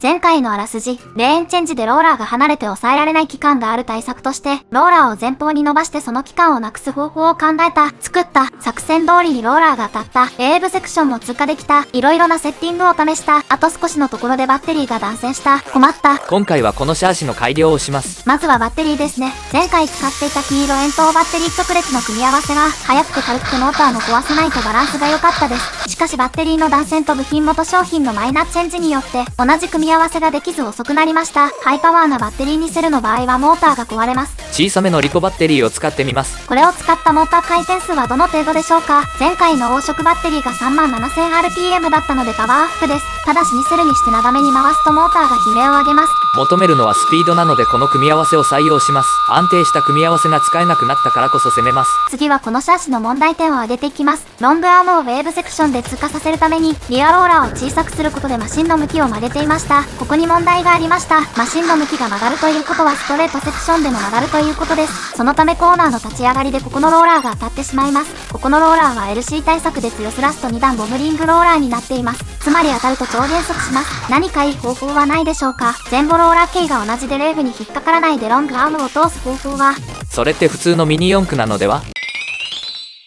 前回のあらすじ、レーンチェンジでローラーが離れて抑えられない期間がある対策として、ローラーを前方に伸ばしてその期間をなくす方法を考えた、作った、作戦通りにローラーが当たった、エーブセクションも通過できた、いろいろなセッティングを試した、あと少しのところでバッテリーが断線した、困った。今回はこのシャーシの改良をします。まずはバッテリーですね。前回使っていた黄色円筒バッテリー直列の組み合わせが、速くて軽くてモーターも壊せないとバランスが良かったです。しかしバッテリーの断線と部品元商品のマイナーチェンジによって、同じ組み合わせができず遅くなりました。ハイパワーなバッテリーにセルの場合はモーターが壊れます。小さめのリコバッテリーを使ってみます。これを使ったモーター回転数はどの程度でしょうか。前回の黄色バッテリーが 37000rpm だったのでパワーアップです。ただし2セルにして長めに回すとモーターが悲鳴を上げます。求めるのはスピードなのでこの組み合わせを採用します。安定した組み合わせが使えなくなったからこそ攻めます。次はこのシャーシの問題点を挙げていきます。ロングアームをウェーブセクションで通過させるためにリアローラーを小さくすることでマシンの向きを曲げていました。ここに問題がありました。マシンの向きが曲がるということはストレートセクションでも曲がるということです。そのためコーナーの立ち上がりでここのローラーが当たってしまいます。ここのローラーは LC 対策で強スラスト2段ボムリングローラーになっています。つまり当たると超減速します。何かいい方法はないでしょうか。前後ローラー径が同じでレールに引っかからないでロングアームを通す方法は。それって普通のミニ四駆なのでは？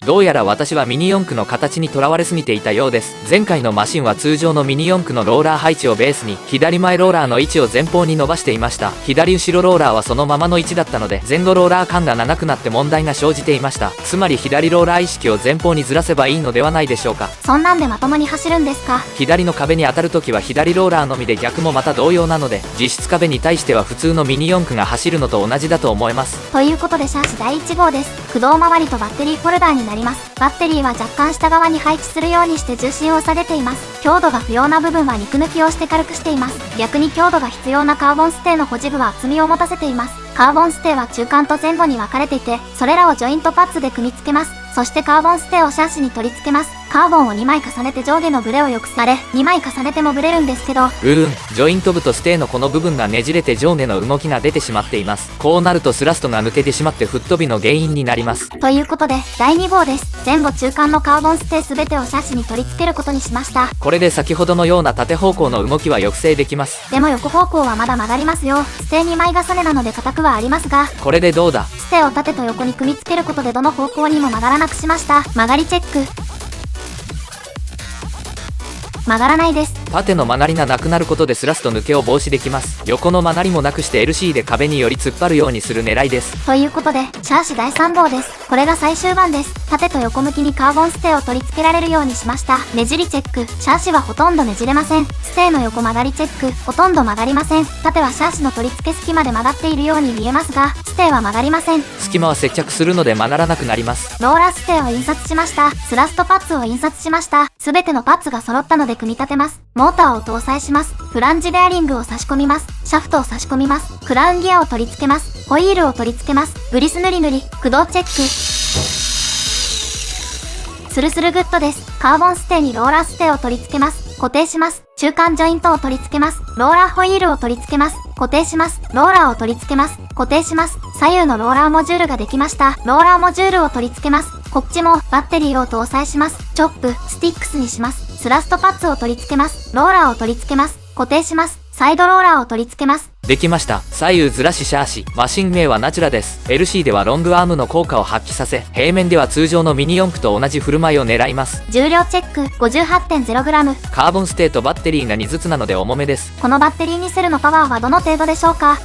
どうやら私はミニ四駆の形にとらわれすぎていたようです。前回のマシンは通常のミニ四駆のローラー配置をベースに左前ローラーの位置を前方に伸ばしていました。左後ろローラーはそのままの位置だったので前後ローラー間が長くなって問題が生じていました。つまり左ローラー意識を前方にずらせばいいのではないでしょうか。そんなんでまともに走るんですか。左の壁に当たるときは左ローラーのみで逆もまた同様なので実質壁に対しては普通のミニ四駆が走るのと同じだと思います。ということでシャーシ第1号です。駆動周りとバッテリーホルダーになります。バッテリーは若干下側に配置するようにして重心を下げています。強度が不要な部分は肉抜きをして軽くしています。逆に強度が必要なカーボンステーの保持部は厚みを持たせています。カーボンステーは中間と前後に分かれていて、それらをジョイントパッツで組み付けます。そしてカーボンステーをシャーシに取り付けます。カーボンを2枚重ねて上下のブレを良くされ、2枚重ねてもブレるんですけど、ジョイント部とステーのこの部分がねじれて上下の動きが出てしまっています。こうなるとスラストが抜けてしまって吹っ飛びの原因になります。ということで第2号です。前後中間のカーボンステー全てをシャーシに取り付けることにしました。これで先ほどのような縦方向の動きは抑制できます。でも横方向はまだ曲がりますよ。ステー2枚重ねなので硬くはありますが、これでどうだ。ステーを縦と横に組み付けることでどの方向にも曲がらなくしました。曲がりチェック。曲がらないです。縦の曲がりがなくなることでスラスト抜けを防止できます。横の曲がりもなくして LC で壁により突っ張るようにする狙いです。ということでシャーシ第3号です。これが最終版です。縦と横向きにカーボンステーを取り付けられるようにしました。ねじりチェック。シャーシはほとんどねじれません。ステーの横曲がりチェック。ほとんど曲がりません。縦はシャーシの取り付け隙間で曲がっているように見えますが、ステーは曲がりません。隙間は接着するので曲がらなくなります。ローラーステーを印刷しました。スラストパッツを印刷しました。すべてのパッツが揃ったので組み立てます。モーターを搭載します。フランジベアリングを差し込みます。シャフトを差し込みます。クラウンギアを取り付けます。ホイールを取り付けます。グリス塗り塗り。駆動チェック。スルスルグッドです。カーボンステーにローラーステーを取り付けます。固定します。中間ジョイントを取り付けます。ローラーホイールを取り付けます。固定します。ローラーを取り付けます。固定します。左右のローラーモジュールができました。ローラーモジュールを取り付けます。こっちもバッテリーを搭載します。チョップ、スティックスにします。スラストパッツを取り付けます。ローラーを取り付けます。固定します。サイドローラーを取り付けます。できました。左右ずらしシャーシ。マシン名はナチュラです。LC ではロングアームの効果を発揮させ、平面では通常のミニ四駆と同じ振る舞いを狙います。重量チェック 58.0g。カーボンステーとバッテリーが2ずつなので重めです。このバッテリーにセルのパワーはどの程度でしょうか。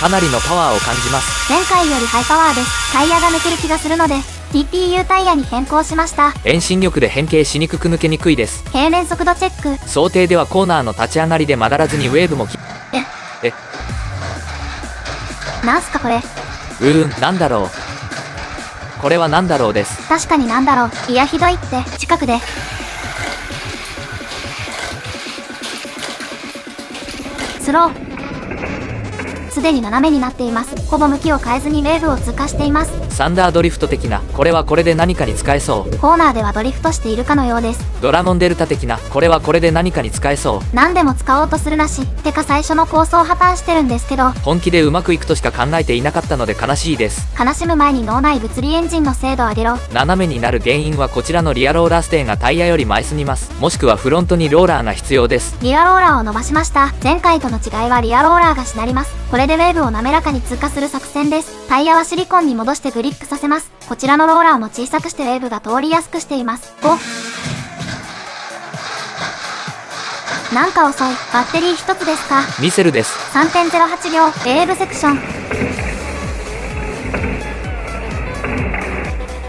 かなりのパワーを感じます。前回よりハイパワーです。タイヤが抜ける気がするので TPU タイヤに変更しました。遠心力で変形しにくく抜けにくいです。平面速度チェック。想定ではコーナーの立ち上がりで曲がらずにウェーブもなんすかこれ。なんだろう。これはなんだろうです。確かになんだろう。いやひどいって。近くでスローすでに斜めになっています。ほぼ向きを変えずにウェーブを通過しています。サンダードリフト的な、これはこれで何かに使えそう。コーナーではドリフトしているかのようです。ドラゴンデルタ的な、これはこれで何かに使えそう。何でも使おうとするなし。てか最初の構想破綻してるんですけど、本気でうまくいくとしか考えていなかったので悲しいです。悲しむ前に脳内物理エンジンの精度を上げろ。斜めになる原因はこちらのリアローラーステーがタイヤより前すぎます。もしくはフロントにローラーが必要です。リアローラーを伸ばしました。前回との違いはリアローラーがしなります。これでウェーブを滑らかに通過する作戦です。タイヤはシリコンに戻してグリップさせます。こちらのローラーも小さくしてウェーブが通りやすくしています。なんか遅い。バッテリー一つですか。ミセルです。3.08 秒、ウェーブセクション。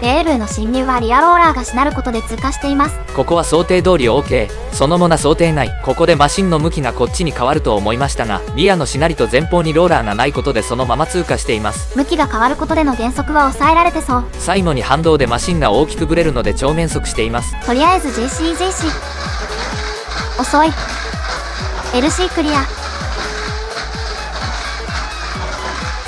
ウェーブへの侵入はリアローラーがしなることで通過しています。ここは想定通り OK。そのもな想定内。ここでマシンの向きがこっちに変わると思いましたが、リアのしなりと前方にローラーがないことでそのまま通過しています。向きが変わることでの減速は抑えられてそう。最後に反動でマシンが大きくブレるので超減速しています。とりあえず JC。遅い。LC クリア。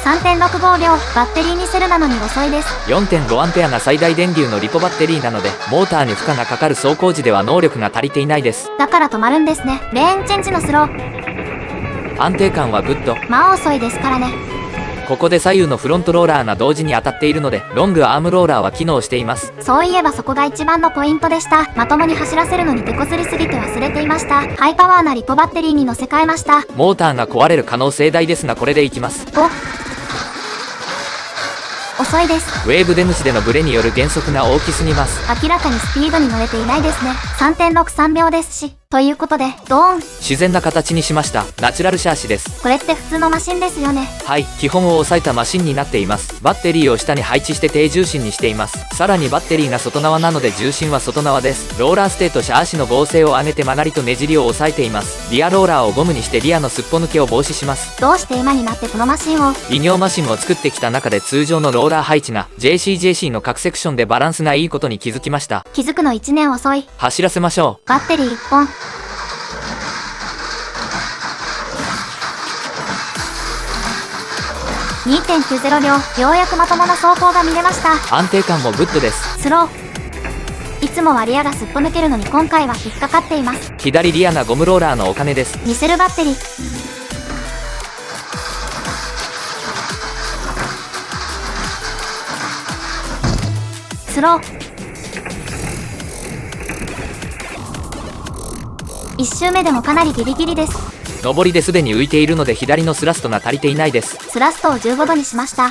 3.65 秒。バッテリーにセルなのに遅いです。4.5 アンペアが最大電流のリポバッテリーなので、モーターに負荷がかかる走行時では能力が足りていないです。だから止まるんですね。レーンチェンジのスロー。安定感はグッド。まあ遅いですからね。ここで左右のフロントローラーが同時に当たっているので、ロングアームローラーは機能しています。そういえばそこが一番のポイントでした。まともに走らせるのに手こずりすぎて忘れていました。ハイパワーなリポバッテリーに乗せ替えました。モーターが壊れる可能性大ですが、これでいきます。遅いです。ウェーブ出主でのブレによる減速が大きすぎます。明らかにスピードに乗れていないですね。3.63 秒ですし。ということで、ドーン。自然な形にしました。ナチュラルシャーシです。これって普通のマシンですよね。はい、基本を抑えたマシンになっています。バッテリーを下に配置して低重心にしています。さらにバッテリーが外側なので重心は外側です。ローラーステーとシャーシの剛性を上げて曲がりとねじりを抑えています。リアローラーをゴムにしてリアのすっぽ抜けを防止します。どうして今になってこのマシンを。異形マシンを作ってきた中で通常のローラー配置が JCJC の各セクションでバランスがいいことに気づきました。気づくの1年遅い。走らせましょう。バッテリー1本。2.90 秒。ようやくまともな走行が見れました。安定感もグッドです。スロー。いつもはリアがすっぽ抜けるのに今回は引っかかっています。左リアがゴムローラーのお金です。ミセルバッテリー。スロー。1周目でもかなりギリギリです。上りですでに浮いているので左のスラストが足りていないです。スラストを15度にしました。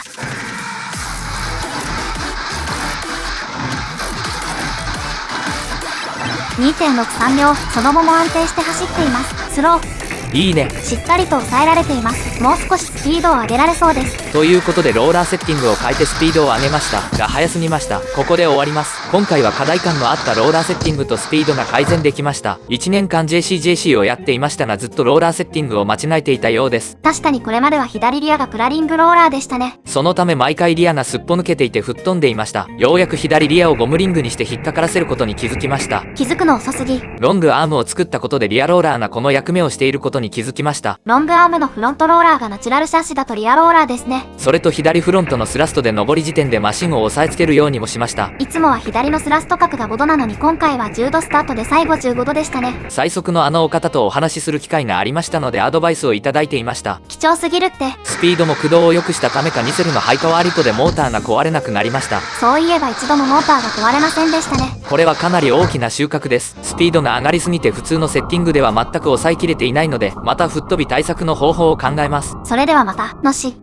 2.63 秒。その後も安定して走っています。スロー。いいね。しっかりと抑えられています。もう少しスピードを上げられそうです。ということでローラーセッティングを変えてスピードを上げましたが早すぎました。ここで終わります。今回は課題感のあったローラーセッティングとスピードが改善できました。1年間 JCJC をやっていましたがずっとローラーセッティングを間違えていたようです。確かにこれまでは左リアがプラリングローラーでしたね。そのため毎回リアがすっぽ抜けていて吹っ飛んでいました。ようやく左リアをゴムリングにして引っかからせることに気づきました。気づくの遅すぎ。ロングアームを作ったことでリアローラーがこの役目をしていることに気づきました。ロングアームのフロントローラーがナチュラルシャーシだとリアローラーですね。それと左フロントのスラストで上り時点でマシンを押さえつけるようにもしました。いつもは左のスラスト角が5度なのに今回は10度スタートで最後15度でしたね。最速のあのお方とお話しする機会がありましたのでアドバイスをいただいていました。貴重すぎるって。スピードも駆動を良くしたためかニセルのハイパワーリポでモーターが壊れなくなりました。そういえば一度もモーターが壊れませんでしたね。これはかなり大きな収穫です。スピードが上がりすぎて普通のセッティングでは全く抑えきれていないのでまた吹っ飛び対策の方法を考えます。それではまた、のし。